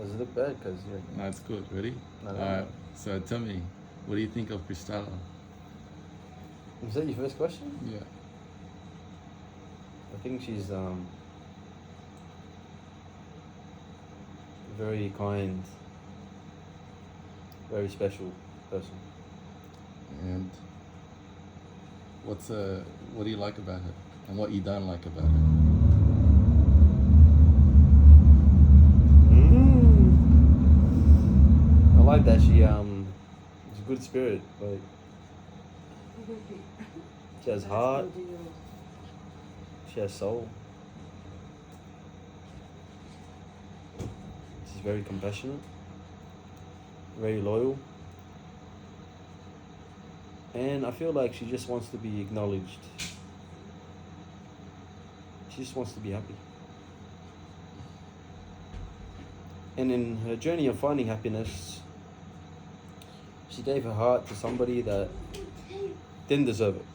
Does it look bad? Because No, it's good. Ready? no, no. Alright, so tell me, what do you think of Cristela? Is that your first question? Yeah. I think she's very kind, very special person. And what do you like about her? And what you don't like about her? I like that she's a good spirit. Like she has heart, she has soul. She's very compassionate, very loyal, and I feel like she just wants to be acknowledged. She just wants to be happy. And in her journey of finding happiness, she gave her heart to somebody that didn't deserve it.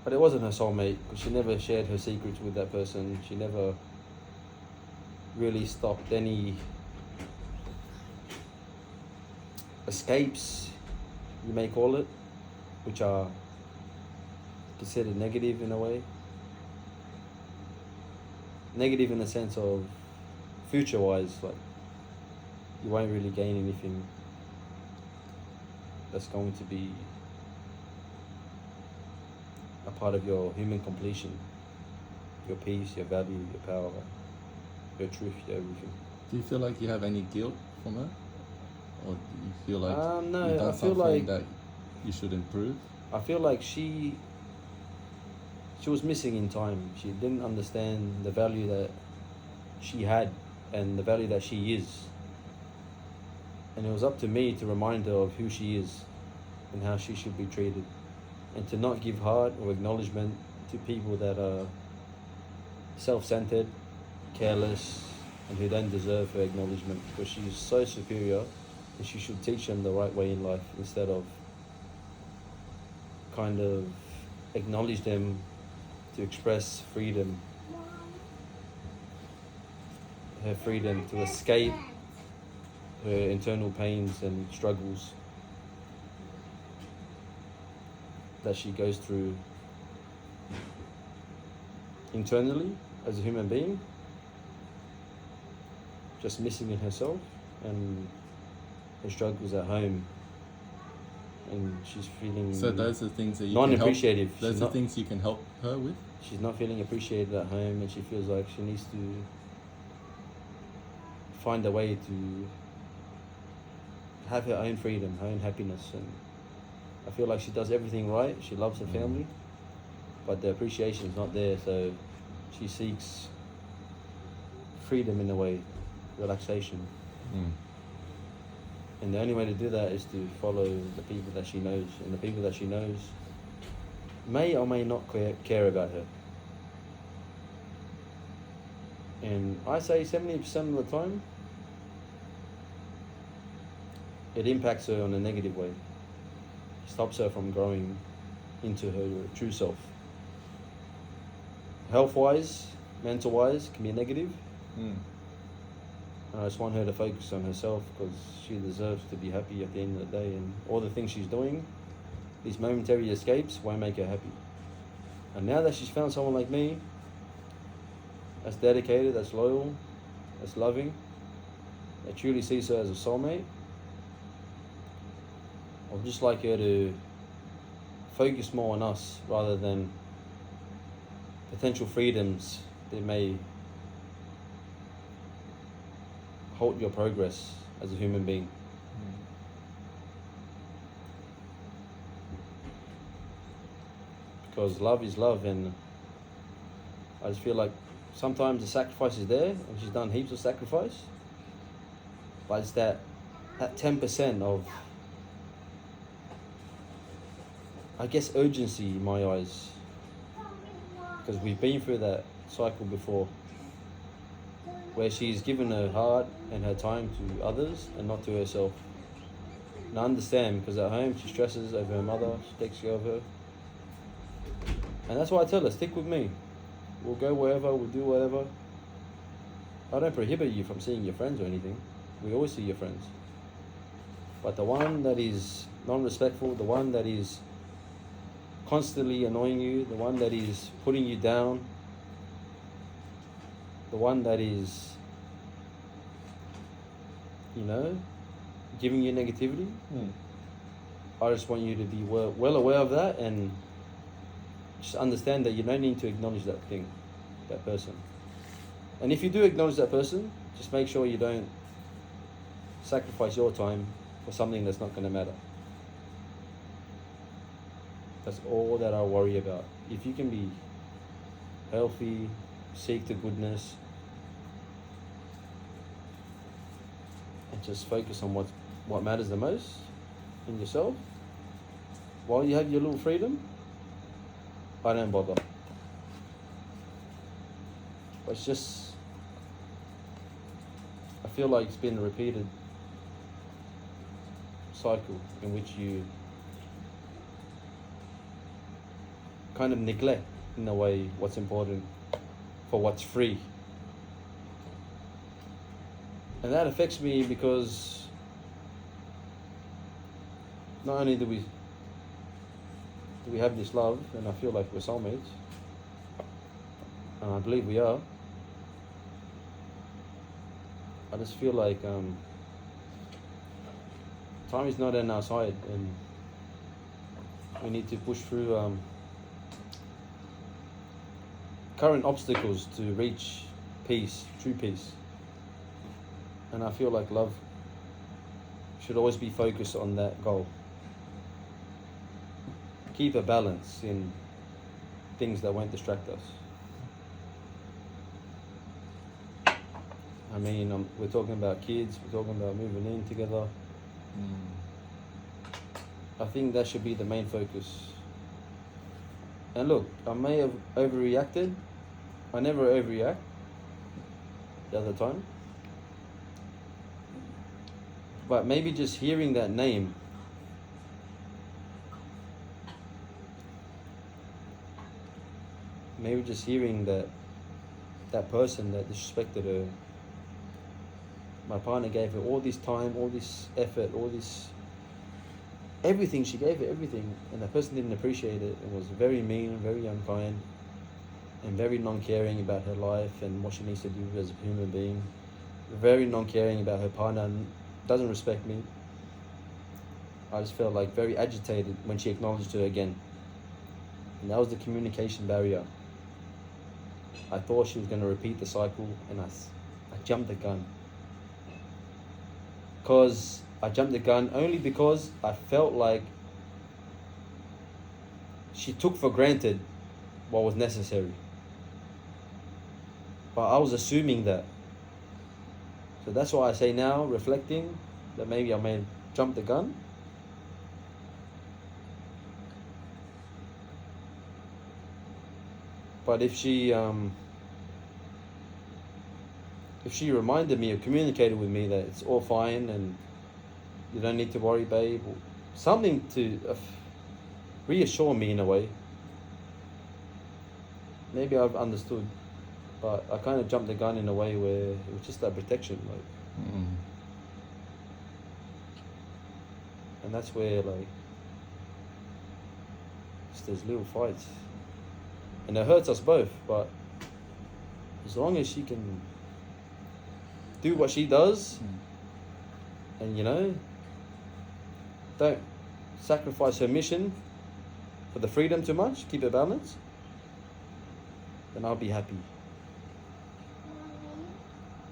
But it wasn't her soulmate, because she never shared her secrets with that person. She never really stopped any escapes, you may call it, which are considered negative in a way. Negative in the sense of future-wise, like you won't really gain anything that's going to be a part of your human completion, your peace, your value, your power, your truth, your everything. Do you feel like you have any guilt from her? Or do you feel like No, you've done I feel something like that you should improve? I feel like she was missing in time. She didn't understand the value that she had and the value that she is. And it was up to me to remind her of who she is and how she should be treated. And to not give heart or acknowledgement to people that are self-centered, careless, and who don't deserve her acknowledgement, because she's so superior and she should teach them the right way in life instead of kind of acknowledge them to express freedom, her freedom to escape her internal pains and struggles that she goes through internally as a human being, just missing in herself, and her struggles at home, and she's feeling So those are things that you can help. non-appreciative. Those are things you can help her with? She's not feeling appreciated at home, and she feels like she needs to find a way to have her own freedom, her own happiness. And I feel like she does everything right. She loves her family, but the appreciation is not there. So she seeks freedom in a way, relaxation. And the only way to do that is to follow the people that she knows. And the people that she knows may or may not care about her. And I say 70% of the time, it impacts her on a negative way. It stops her from growing into her true self. Health-wise, mental-wise, can be negative. I just want her to focus on herself, because she deserves to be happy at the end of the day, and all the things she's doing, these momentary escapes, won't make her happy. And now that she's found someone like me, that's dedicated, that's loyal, that's loving, that truly sees her as a soulmate, I'd just like her to focus more on us rather than potential freedoms that may halt your progress as a human being. Because love is love, and I just feel like sometimes the sacrifice is there, and she's done heaps of sacrifice, but it's that 10% of, I guess, urgency in my eyes, because we've been through that cycle before, where she's given her heart and her time to others and not to herself. And I understand, because at home she stresses over her mother, she takes care of her. And that's why I tell her, stick with me. We'll go wherever, we'll do whatever. I don't prohibit you from seeing your friends or anything. We always see your friends. But the one that is non-respectful, the one that is constantly annoying you, the one that is putting you down, the one that is, you know, giving you negativity, I just want you to be well aware of that and just understand that you don't need to acknowledge that thing, that person. And if you do acknowledge that person, just make sure you don't sacrifice your time for something that's not going to matter. That's all that I worry about. If you can be healthy, seek the goodness, and just focus on what matters the most in yourself, while you have your little freedom, I don't bother. But it's just, I feel like it's been a repeated cycle in which you kind of neglect, in a way, what's important for what's free. And that affects me because not only do we have this love, and I feel like we're soulmates, and I believe we are, I just feel like time is not on our side, and we need to push through current obstacles to reach peace, true peace. And I feel like love should always be focused on that goal. Keep a balance in things that won't distract us. I mean, we're talking about kids, we're talking about moving in together. I think that should be the main focus. And look, I may have overreacted. I never overreact the other time. But maybe just hearing that name, maybe just hearing that person that disrespected her, my partner gave her all this time, all this effort, all this, everything, she gave her everything, and that person didn't appreciate it and was very mean, very unkind, and very non-caring about her life and what she needs to do as a human being, very non-caring about her partner, and doesn't respect me. I just felt like very agitated when she acknowledged her again. And that was the communication barrier. I thought she was going to repeat the cycle, and I jumped the gun. I jumped the gun only because I felt like she took for granted what was necessary. But I was assuming that. So that's why I say now, reflecting, that maybe I may have jumped the gun. But if she reminded me or communicated with me that it's all fine and you don't need to worry, babe, or something to reassure me in a way, maybe I've understood. But I kind of jumped the gun in a way where it was just that protection, like. And that's where, like, just there's little fights, and it hurts us both. But as long as she can do what she does, and don't sacrifice her mission for the freedom too much, keep it balanced, then I'll be happy.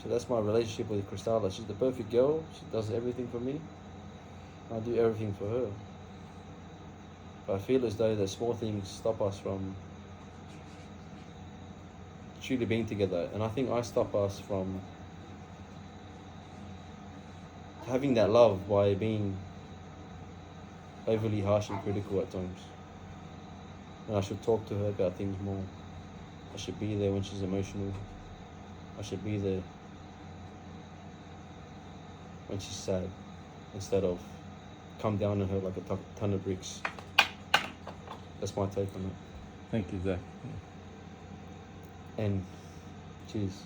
So that's my relationship with Cristala. She's the perfect girl. She does everything for me. I do everything for her. But I feel as though the small things stop us from truly being together. And I think I stop us from having that love by being overly harsh and critical at times. And I should talk to her about things more. I should be there when she's emotional. I should be there when she's sad, instead of come down on her like a ton of bricks. That's my take on it. Thank you, Zach. And cheers.